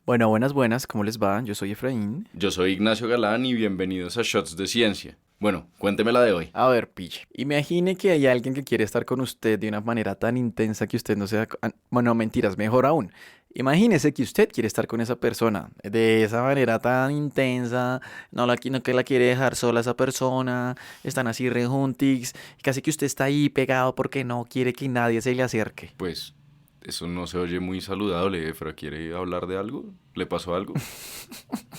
Bueno, buenas, buenas, ¿cómo les va? Yo soy Efraín. Yo soy Ignacio Galán y bienvenidos a Shots de Ciencia. Bueno, cuénteme la de hoy. A ver, pille. Imagine que hay alguien que quiere estar con usted de una manera tan intensa que usted no sea... Bueno, mentiras, mejor aún. Imagínese que usted quiere estar con esa persona de esa manera tan intensa, no que la quiere dejar sola esa persona, están así rejuntics, casi que usted está ahí pegado porque no quiere que nadie se le acerque. Pues eso no se oye muy saludable, Efra. ¿Quiere hablar de algo? ¿Le pasó algo?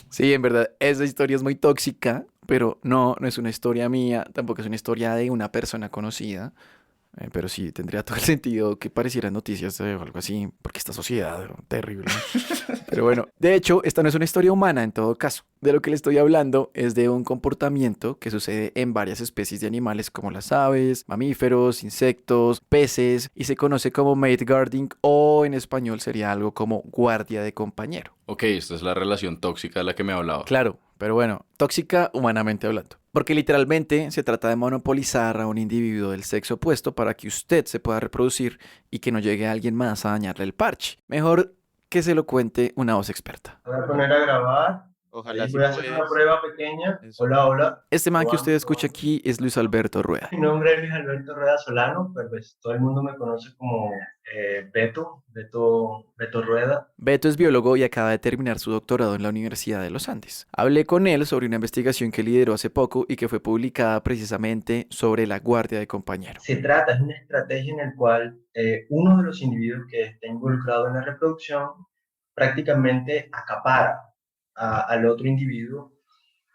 Sí, en verdad, esa historia es muy tóxica, pero no es una historia mía, tampoco es una historia de una persona conocida. Pero sí, tendría todo el sentido que parecieran noticias o algo así, porque esta sociedad, terrible. Pero bueno, de hecho, esta no es una historia humana en todo caso. De lo que le estoy hablando es de un comportamiento que sucede en varias especies de animales como las aves, mamíferos, insectos, peces, y se conoce como mate guarding o en español sería algo como guardia de compañero. Ok, esta es la relación tóxica de la que me hablaba. Claro, pero bueno, tóxica humanamente hablando. Porque literalmente se trata de monopolizar a un individuo del sexo opuesto para que usted se pueda reproducir y que no llegue alguien más a dañarle el parche. Mejor que se lo cuente una voz experta. Voy a poner a grabar. Ojalá Ahí si voy a hacer una puedes. prueba pequeña. Eso. Hola, hola. Este man que usted Probando, escucha probando. aquí es Luis Alberto Rueda. Mi nombre es Luis Alberto Rueda Solano, pero pues todo el mundo me conoce como Beto Rueda. Beto es biólogo y acaba de terminar su doctorado en la Universidad de los Andes. Hablé con él sobre una investigación que lideró hace poco y que fue publicada precisamente sobre la guardia de compañero. Es una estrategia en la cual uno de los individuos que está involucrado en la reproducción prácticamente acapara al otro individuo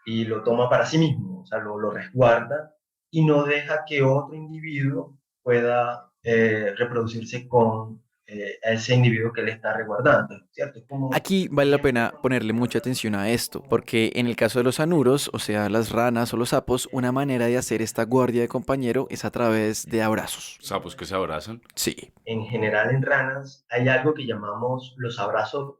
y lo toma para sí mismo, o sea, lo resguarda y no deja que otro individuo pueda reproducirse con ese individuo que le está resguardando, ¿cierto? Es como Aquí vale la pena ponerle mucha atención a esto, porque en el caso de los anuros, o sea, las ranas o los sapos, una manera de hacer esta guardia de compañero es a través de abrazos. Sapos que se abrazan. Sí. en general en ranas hay algo que llamamos los abrazos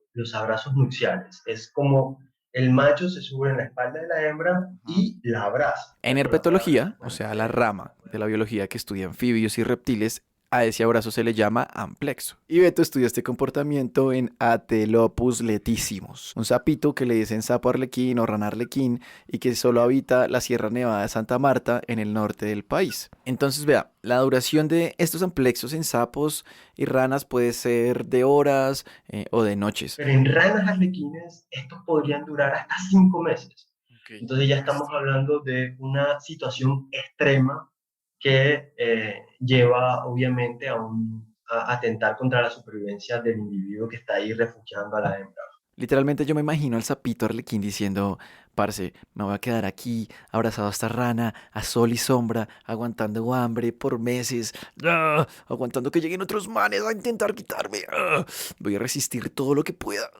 nupciales. Es como el macho se sube en la espalda de la hembra y la abraza. En Con la herpetología, o bueno, sea, la rama de la biología que estudia anfibios y reptiles, a ese abrazo se le llama amplexo. Y Beto estudia este comportamiento en Atelopus letissimus, un sapito que le dicen sapo arlequín o rana arlequín y que solo habita la Sierra Nevada de Santa Marta en el norte del país. Entonces, vea, la duración de estos amplexos en sapos y ranas puede ser de horas o de noches. pero en ranas arlequines estos podrían durar hasta 5 meses. Okay. Entonces ya estamos hablando de una situación extrema que lleva obviamente a atentar contra la supervivencia del individuo que está ahí refugiando a la hembra. Literalmente yo me imagino al sapito arlequín diciendo, parce, me voy a quedar aquí abrazado a esta rana, a sol y sombra, aguantando hambre por meses, aguantando que lleguen otros manes a intentar quitarme. Voy a resistir todo lo que pueda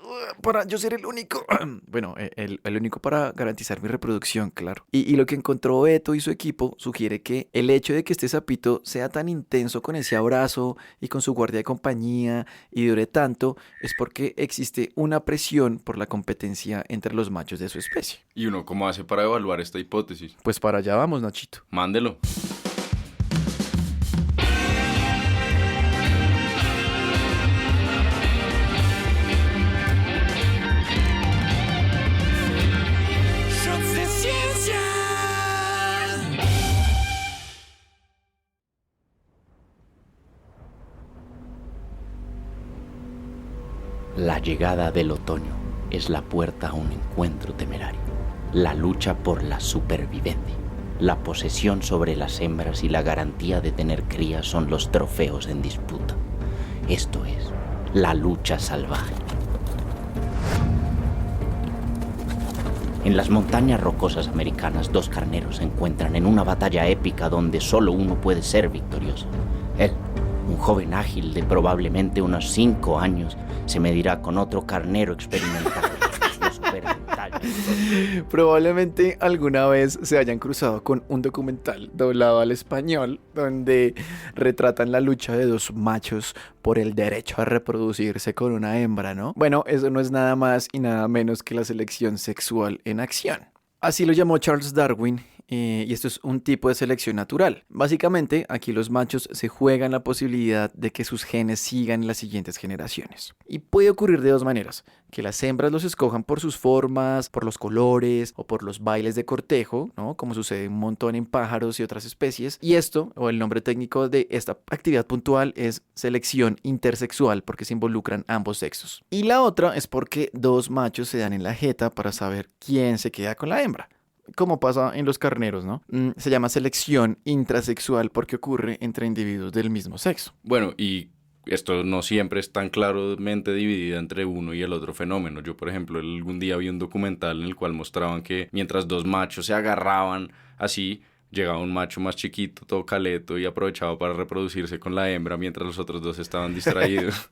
para yo ser el único. Bueno, el único para garantizar mi reproducción, claro. Y lo que encontró Beto y su equipo sugiere que el hecho de que este sapito sea tan intenso con ese abrazo y con su guardia de compañía y dure tanto es porque existe una presión por la competencia entre los machos de su especie. ¿Y uno cómo hace para evaluar esta hipótesis? Pues para allá vamos, Nachito. Mándelo. Shots de ciencia. La llegada del otoño es la puerta a un encuentro temerario, la lucha por la supervivencia. La posesión sobre las hembras y la garantía de tener crías son los trofeos en disputa. Esto es la lucha salvaje. En las montañas rocosas americanas, dos carneros se encuentran en una batalla épica donde solo uno puede ser victorioso. Él, un joven ágil de probablemente unos 5 años, se medirá con otro carnero experimentado. Probablemente alguna vez se hayan cruzado con un documental doblado al español donde retratan la lucha de dos machos por el derecho a reproducirse con una hembra, ¿no? Bueno, eso no es nada más y nada menos que la selección sexual en acción. Así lo llamó Charles Darwin y esto es un tipo de selección natural. Básicamente, aquí los machos se juegan la posibilidad de que sus genes sigan en las siguientes generaciones. Y puede ocurrir de dos maneras: que las hembras los escojan por sus formas, por los colores o por los bailes de cortejo, ¿no? Como sucede un montón en pájaros y otras especies. Y esto, o el nombre técnico de esta actividad puntual, es selección intersexual, porque se involucran ambos sexos. Y la otra es porque dos machos se dan en la jeta para saber quién se queda con la hembra, como pasa en los carneros, ¿no? Se llama selección intrasexual porque ocurre entre individuos del mismo sexo. Bueno, y esto no siempre es tan claramente dividido entre uno y el otro fenómeno. Yo, por ejemplo, algún día vi un documental en el cual mostraban que mientras dos machos se agarraban así, llegaba un macho más chiquito, todo caleto, y aprovechaba para reproducirse con la hembra mientras los otros dos estaban distraídos.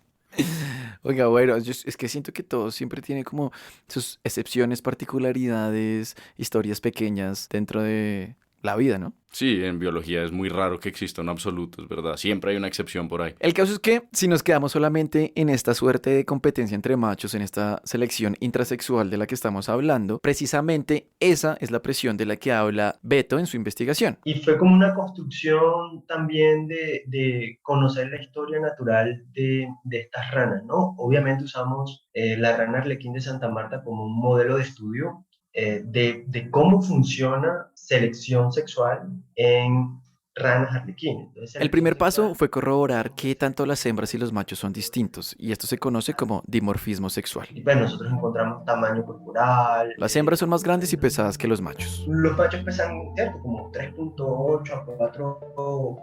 Oiga, bueno, es que siento que todo siempre tiene como sus excepciones, particularidades, historias pequeñas dentro de la vida, ¿no? Sí, en biología es muy raro que exista un absoluto, es verdad. Siempre hay una excepción por ahí. El caso es que si nos quedamos solamente en esta suerte de competencia entre machos, en esta selección intrasexual de la que estamos hablando, precisamente esa es la presión de la que habla Beto en su investigación. Y fue como una construcción también de conocer la historia natural de estas ranas, ¿no? Obviamente usamos la rana arlequín de Santa Marta como un modelo de estudio de cómo funciona selección sexual en ranas arlequín. Entonces, El primer paso fue corroborar que tanto las hembras y los machos son distintos, y esto se conoce como dimorfismo sexual. y pues nosotros encontramos tamaño corporal. Las hembras son más grandes y pesadas que los machos. Los machos pesan, ¿cierto? Como 3.8 a 4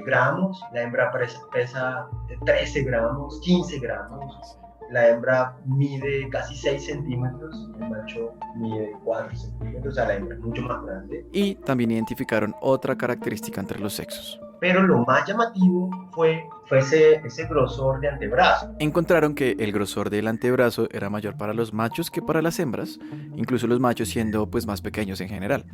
gramos. La hembra pesa 13 gramos, 15 gramos. La hembra mide casi 6 centímetros, el macho mide 4 centímetros, o sea, la hembra es mucho más grande. Y también identificaron otra característica entre los sexos. Pero lo más llamativo fue ese grosor de antebrazo. Encontraron que el grosor del antebrazo era mayor para los machos que para las hembras, incluso los machos siendo pues más pequeños en general.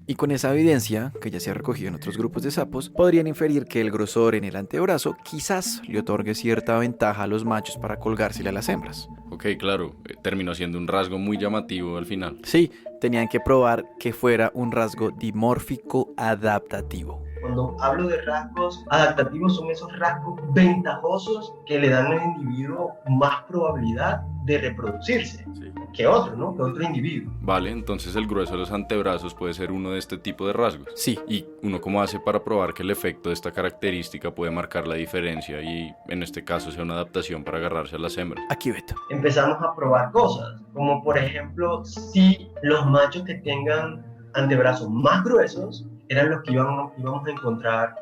Y con esa evidencia, que ya se ha recogido en otros grupos de sapos, podrían inferir que el grosor en el antebrazo quizás le otorgue cierta ventaja a los machos para colgársele a las hembras. Ok, claro, terminó siendo un rasgo muy llamativo al final. Sí, tenían que probar que fuera un rasgo dimórfico adaptativo. Cuando hablo de rasgos adaptativos, son esos rasgos ventajosos que le dan al individuo más probabilidad de reproducirse Sí. que otro, ¿no? Que otro individuo. Vale, entonces el grueso de los antebrazos puede ser uno de este tipo de rasgos. Sí, ¿Y uno cómo hace para probar que el efecto de esta característica puede marcar la diferencia y en este caso sea una adaptación para agarrarse a las hembras? aquí Beto. Empezamos a probar cosas, como por ejemplo, si los machos que tengan antebrazos más gruesos eran los que íbamos a encontrar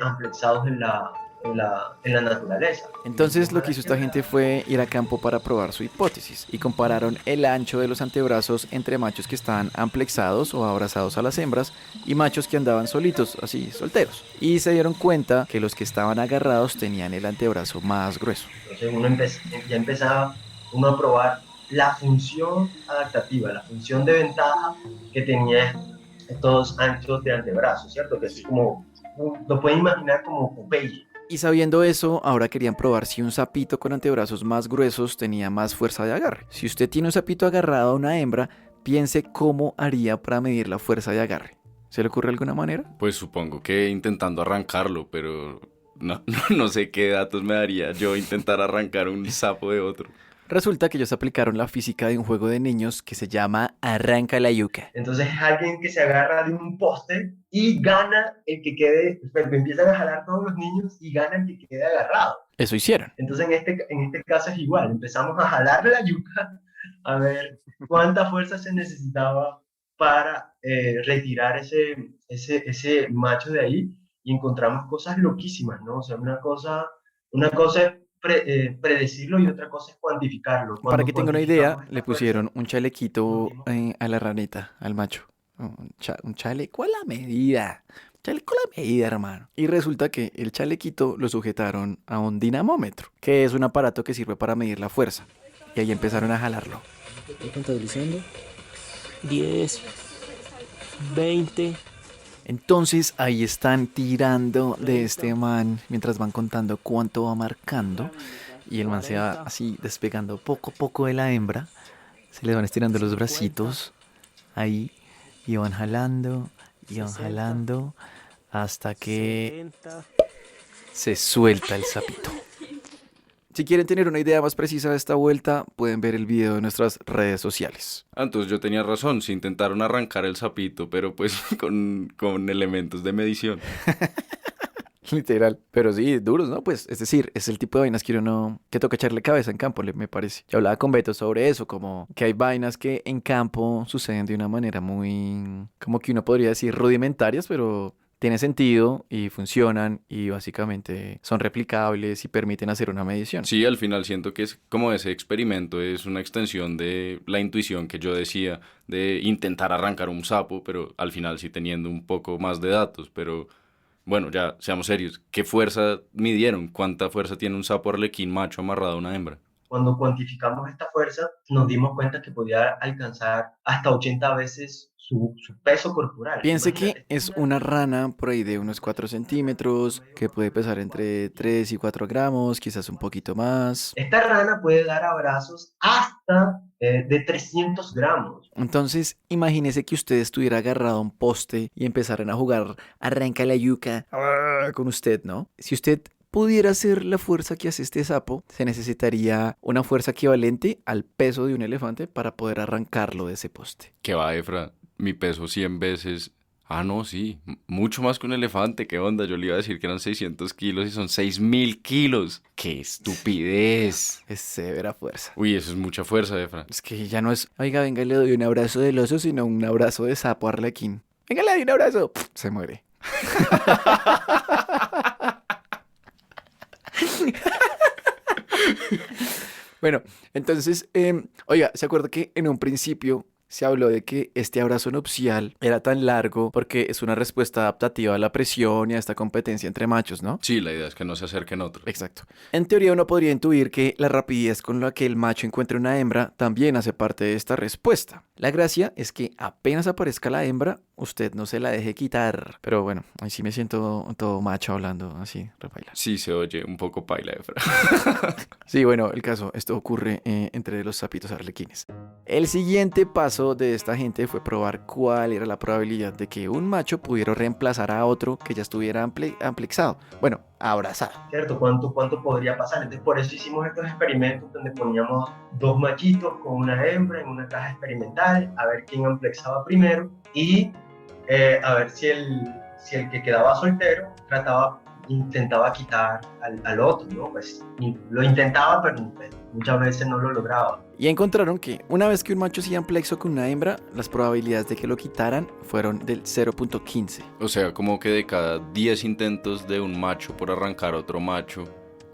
amplexados en la naturaleza. Entonces lo que hizo esta gente fue ir a campo para probar su hipótesis y compararon el ancho de los antebrazos entre machos que estaban amplexados o abrazados a las hembras y machos que andaban solitos, así, solteros. Y se dieron cuenta que los que estaban agarrados tenían el antebrazo más grueso. Entonces ya empezaba uno a probar la función adaptativa, la función de ventaja que tenía estos anchos de antebrazo, ¿cierto? Que es como, lo pueden imaginar como Popeye. Y sabiendo eso, ahora querían probar si un sapito con antebrazos más gruesos tenía más fuerza de agarre. Si usted tiene un sapito agarrado a una hembra, piense cómo haría para medir la fuerza de agarre. ¿Se le ocurre alguna manera? Pues supongo que intentando arrancarlo, pero no sé qué datos me daría yo intentar arrancar un sapo de otro. Resulta que ellos aplicaron la física de un juego de niños que se llama Arranca la yuca. Entonces es alguien que se agarra de un poste y gana el que quede, empiezan a jalar todos los niños y gana el que quede agarrado. Eso hicieron. Entonces en este caso es igual, empezamos a jalar la yuca a ver cuánta fuerza se necesitaba para retirar ese macho de ahí y encontramos cosas loquísimas, ¿no? O sea, una cosa es predecirlo y otra cosa es cuantificarlo. Para que tenga una idea, cuantificamos le esta pusieron un chalequito fuerza, a la ranita, al macho. Un chaleco a la medida. Chaleco a la medida, hermano. Y resulta que el chalequito lo sujetaron a un dinamómetro, que es un aparato que sirve para medir la fuerza. Y ahí empezaron a jalarlo. Estoy contabilizando. 10, 20. Entonces ahí están tirando de este man mientras van contando cuánto va marcando. Y el man se va así despegando poco a poco de la hembra. Se le van estirando los bracitos ahí y van jalando y van 60, jalando hasta que 70. se suelta el sapito. Si quieren tener una idea más precisa de esta vuelta, pueden ver el video de nuestras redes sociales. Ah, entonces yo tenía razón, se intentaron arrancar el sapito, pero pues con elementos de medición. Literal. Pero sí, duros, ¿no? Pues, es decir, es el tipo de vainas que uno, que toca echarle cabeza en campo, me parece. Yo hablaba con Beto sobre eso, como que hay vainas que en campo suceden de una manera muy, como que uno podría decir rudimentarias, pero tiene sentido y funcionan y básicamente son replicables y permiten hacer una medición. Sí, al final siento que es como ese experimento, es una extensión de la intuición que yo decía de intentar arrancar un sapo, pero al final sí teniendo un poco más de datos, pero bueno, ya seamos serios, ¿qué fuerza midieron? ¿Cuánta fuerza tiene un sapo arlequín macho amarrado a una hembra? Cuando cuantificamos esta fuerza, nos dimos cuenta que podía alcanzar hasta 80 veces su peso corporal. Piense que Imagínate, es una rana por ahí de unos 4 centímetros, que puede pesar entre 3 y 4 gramos, quizás un poquito más. esta rana puede dar abrazos hasta de 300 gramos. Entonces, imagínese que usted estuviera agarrado a un poste y empezaran a jugar arranca la yuca con usted, ¿no? Si usted pudiera hacer la fuerza que hace este sapo, se necesitaría una fuerza equivalente al peso de un elefante para poder arrancarlo de ese poste. ¿Qué va, Efra? Mi peso 100 veces. Ah, no, sí, mucho más que un elefante, ¿qué onda? Yo le iba a decir que eran 600 kilos y son 6.000 kilos. ¡Qué estupidez! Es severa fuerza. Uy, eso es mucha fuerza, Efra. Es que ya no es, oiga, venga, le doy un abrazo del oso, sino un abrazo de sapo arlequín. Venga, le doy un abrazo. Pff, se muere. Bueno, entonces, oiga, ¿se acuerda que en un principio se habló de que este abrazo nupcial era tan largo porque es una respuesta adaptativa a la presión y a esta competencia entre machos, ¿no? Sí, la idea es que no se acerquen otros. Exacto. En teoría uno podría intuir que la rapidez con la que el macho encuentre una hembra también hace parte de esta respuesta. La gracia es que apenas aparezca la hembra, usted no se la deje quitar. Pero bueno, ahí sí me siento todo macho hablando así, repaila. Sí, se oye un poco paila, Efra. Sí, bueno, el caso, esto ocurre entre los sapitos arlequines. El siguiente paso de esta gente fue probar cuál era la probabilidad de que un macho pudiera reemplazar a otro que ya estuviera amplexado. Bueno, abrazado. ¿Cierto? ¿Cuánto podría pasar? Entonces, por eso hicimos estos experimentos donde poníamos dos machitos con una hembra en una caja experimental, a ver quién amplexaba primero y a ver si el que quedaba soltero intentaba quitar al otro, ¿no? Pues lo intentaba, pero pues, muchas veces no lo lograba. Y encontraron que una vez que un macho se amplexó con una hembra, las probabilidades de que lo quitaran fueron del 0.15. O sea, como que de cada 10 intentos de un macho por arrancar a otro macho,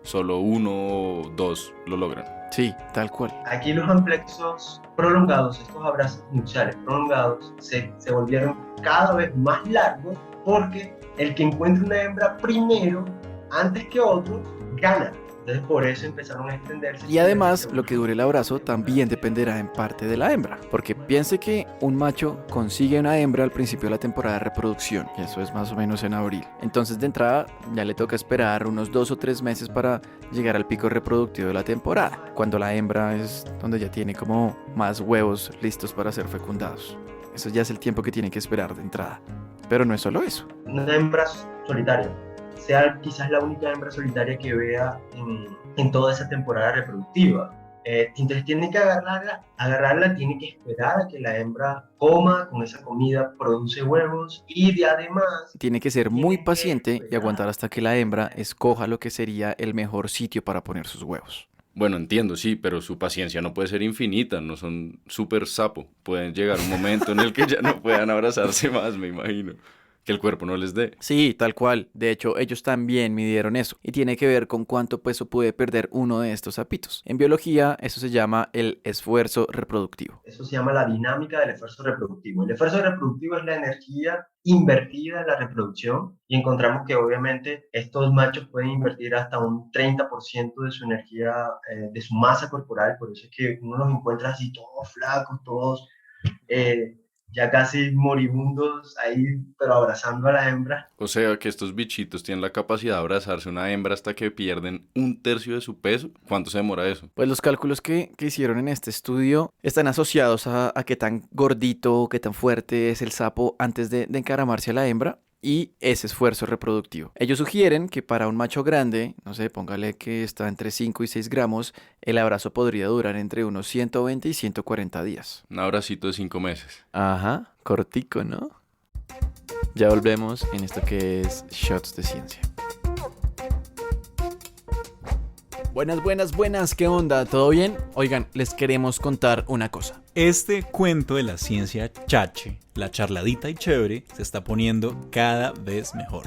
solo 1 o 2 lo logran. Sí, tal cual. Aquí los amplexos prolongados, estos abrazos nupciales prolongados, se volvieron cada vez más largos porque el que encuentre una hembra primero, antes que otro, gana. Entonces por eso empezaron a extenderse. Y además, lo que dure el abrazo también dependerá en parte de la hembra. Porque piense que un macho consigue una hembra al principio de la temporada de reproducción. Y eso es más o menos en abril. Entonces de entrada ya le toca esperar unos 2 o 3 meses para llegar al pico reproductivo de la temporada. Cuando la hembra es donde ya tiene como más huevos listos para ser fecundados. Eso ya es el tiempo que tiene que esperar de entrada. Pero no es solo eso. Una hembra solitaria. Sea quizás la única hembra solitaria que vea en toda esa temporada reproductiva. Entonces tiene que agarrarla, tiene que esperar a que la hembra coma, con esa comida produce huevos y además... Tiene que ser muy paciente y aguantar hasta que la hembra escoja lo que sería el mejor sitio para poner sus huevos. Bueno, entiendo, sí, pero su paciencia no puede ser infinita, no son súper sapo. Pueden llegar un momento en el que ya no puedan abrazarse más, me imagino. Que el cuerpo no les dé. Sí, tal cual. De hecho, ellos también midieron eso. Y tiene que ver con cuánto peso puede perder uno de estos sapitos. En biología, eso se llama el esfuerzo reproductivo. Eso se llama la dinámica del esfuerzo reproductivo. El esfuerzo reproductivo es la energía invertida en la reproducción y encontramos que obviamente estos machos pueden invertir hasta un 30% de su energía, de su masa corporal. Por eso es que uno los encuentra así todos flacos, todos ya casi moribundos ahí, pero abrazando a la hembra. O sea que estos bichitos tienen la capacidad de abrazarse a una hembra hasta que pierden 1/3 de su peso. ¿Cuánto se demora eso? Pues los cálculos que hicieron en este estudio están asociados a qué tan gordito, qué tan fuerte es el sapo antes de encaramarse a la hembra y ese esfuerzo reproductivo. Ellos sugieren que para un macho grande, no sé, póngale que está entre 5 y 6 gramos, el abrazo podría durar entre unos 120 y 140 días. Un abracito de 5 meses. Ajá, cortico, ¿no? Ya volvemos en esto que es Shots de Ciencia. Buenas, ¿qué onda? ¿Todo bien? Oigan, les queremos contar una cosa. Este cuento de la ciencia chache, la charladita y chévere, se está poniendo cada vez mejor.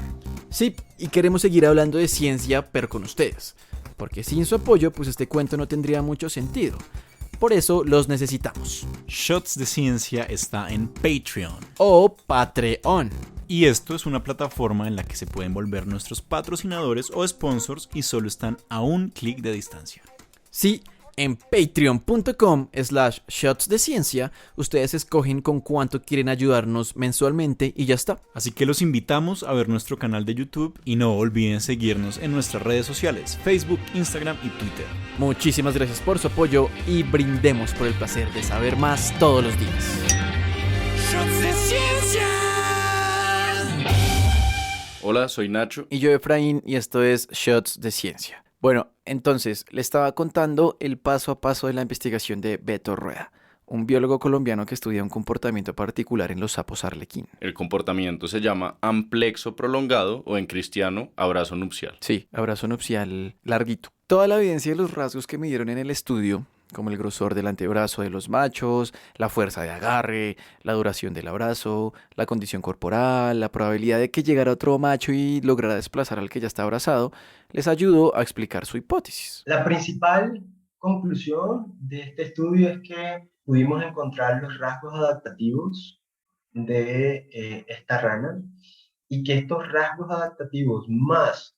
Sí, y queremos seguir hablando de ciencia, pero con ustedes. Porque sin su apoyo, pues este cuento no tendría mucho sentido. Por eso los necesitamos. Shots de Ciencia está en Patreon. O Patreon. Y esto es una plataforma en la que se pueden volver nuestros patrocinadores o sponsors y solo están a un clic de distancia. Sí, en patreon.com/shots de ciencia, ustedes escogen con cuánto quieren ayudarnos mensualmente y ya está. Así que los invitamos a ver nuestro canal de YouTube y no olviden seguirnos en nuestras redes sociales, Facebook, Instagram y Twitter. Muchísimas gracias por su apoyo y brindemos por el placer de saber más todos los días. Shots de ciencia. Hola, soy Nacho. Y yo, Efraín, y esto es Shots de Ciencia. Bueno, entonces, le estaba contando el paso a paso de la investigación de Beto Rueda, un biólogo colombiano que estudia un comportamiento particular en los sapos arlequín. El comportamiento se llama amplexo prolongado o en cristiano abrazo nupcial. Sí, abrazo nupcial larguito. Toda la evidencia de los rasgos que me dieron en el estudio, como el grosor del antebrazo de los machos, la fuerza de agarre, la duración del abrazo, la condición corporal, la probabilidad de que llegara otro macho y lograra desplazar al que ya está abrazado, les ayudó a explicar su hipótesis. La principal conclusión de este estudio es que pudimos encontrar los rasgos adaptativos de esta rana y que estos rasgos adaptativos más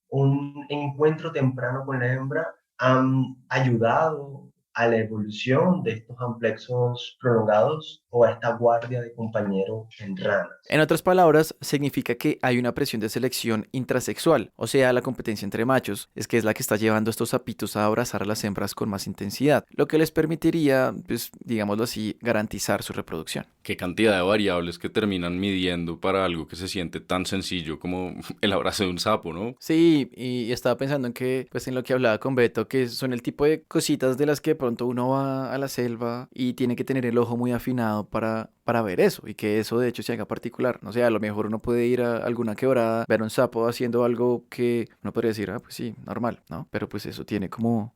un encuentro temprano con la hembra han ayudado a la evolución de estos amplexos prolongados o a esta guardia de compañero en ranas. En otras palabras, significa que hay una presión de selección intrasexual, o sea, la competencia entre machos, es que es la que está llevando a estos sapitos a abrazar a las hembras con más intensidad, lo que les permitiría, pues, digámoslo así, garantizar su reproducción. Qué cantidad de variables que terminan midiendo para algo que se siente tan sencillo como el abrazo de un sapo, ¿no? Sí, y estaba pensando en que, pues en lo que hablaba con Beto, que son el tipo de cositas de las que de pronto uno va a la selva y tiene que tener el ojo muy afinado para ver eso, y que eso de hecho se haga particular. No sé, a lo mejor uno puede ir a alguna quebrada, ver a un sapo haciendo algo que uno podría decir, pues sí, normal, ¿no? Pero pues eso tiene como...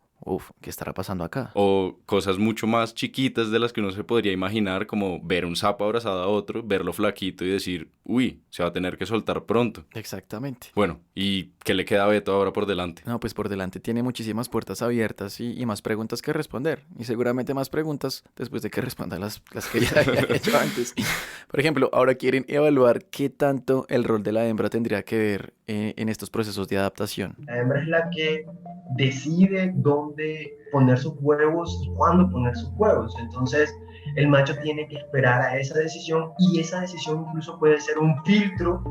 ¿qué estará pasando acá? O cosas mucho más chiquitas de las que uno se podría imaginar, como ver un sapo abrazado a otro, verlo flaquito y decir, uy, se va a tener que soltar pronto. Exactamente. Bueno, ¿y qué le queda a Beto ahora por delante? No, pues por delante tiene muchísimas puertas abiertas y más preguntas que responder. Y seguramente más preguntas después de que responda las que ya había hecho antes. Por ejemplo, ahora quieren evaluar qué tanto el rol de la hembra tendría que ver en estos procesos de adaptación. La hembra es la que decide dónde poner sus huevos y cuándo poner sus huevos. Entonces, el macho tiene que esperar a esa decisión y esa decisión incluso puede ser un filtro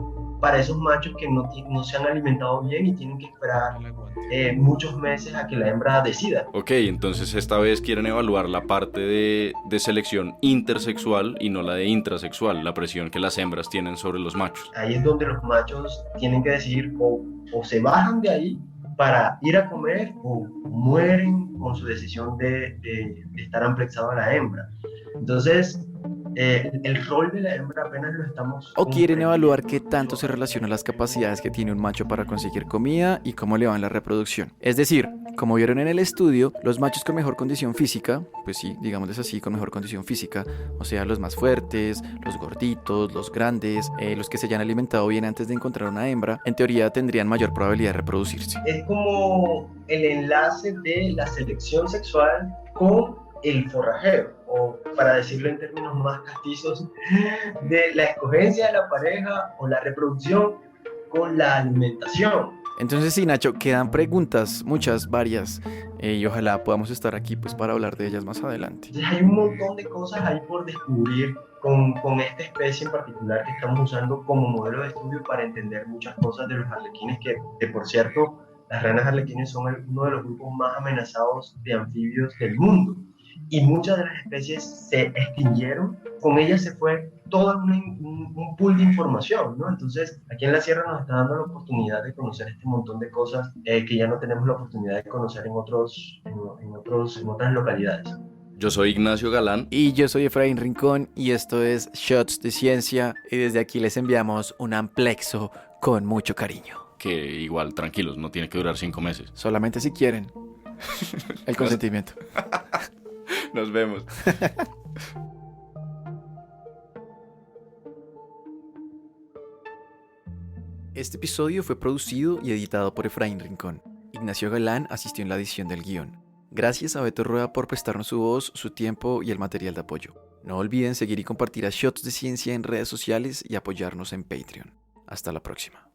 para esos machos que no se han alimentado bien y tienen que esperar muchos meses a que la hembra decida. Ok, entonces esta vez quieren evaluar la parte de selección intersexual y no la de intrasexual, la presión que las hembras tienen sobre los machos. Ahí es donde los machos tienen que decidir o se bajan de ahí para ir a comer o mueren con su decisión de estar amplexado a la hembra. Entonces, el rol de la hembra apenas lo estamos... O quieren evaluar qué tanto se relacionan las capacidades que tiene un macho para conseguir comida y cómo le va en la reproducción. Es decir, como vieron en el estudio, los machos con mejor condición física, pues sí, digámosles así, con mejor condición física, o sea, los más fuertes, los gorditos, los grandes, los que se hayan alimentado bien antes de encontrar una hembra, en teoría tendrían mayor probabilidad de reproducirse. Es como el enlace de la selección sexual con el forrajeo, o para decirlo en términos más castizos, de la escogencia de la pareja o la reproducción con la alimentación. Entonces sí, Nacho, quedan preguntas, muchas, varias, y ojalá podamos estar aquí pues para hablar de ellas más adelante. Entonces hay un montón de cosas ahí por descubrir con esta especie en particular que estamos usando como modelo de estudio para entender muchas cosas de los arlequines, que por cierto, las ranas arlequines son uno de los grupos más amenazados de anfibios del mundo. Y muchas de las especies se extinguieron, con ellas se fue todo un pool de información, ¿no? Entonces, aquí en la sierra nos está dando la oportunidad de conocer este montón de cosas que ya no tenemos la oportunidad de conocer en otras localidades. Yo soy Ignacio Galán. Y yo soy Efraín Rincón y esto es Shots de Ciencia y desde aquí les enviamos un amplexo con mucho cariño. Que igual, tranquilos, no tiene que durar 5 meses. Solamente si quieren. El consentimiento. Nos vemos. Este episodio fue producido y editado por Efraín Rincón. Ignacio Galán asistió en la edición del guión. Gracias a Beto Rueda por prestarnos su voz, su tiempo y el material de apoyo. No olviden seguir y compartir a Shots de Ciencia en redes sociales y apoyarnos en Patreon. Hasta la próxima.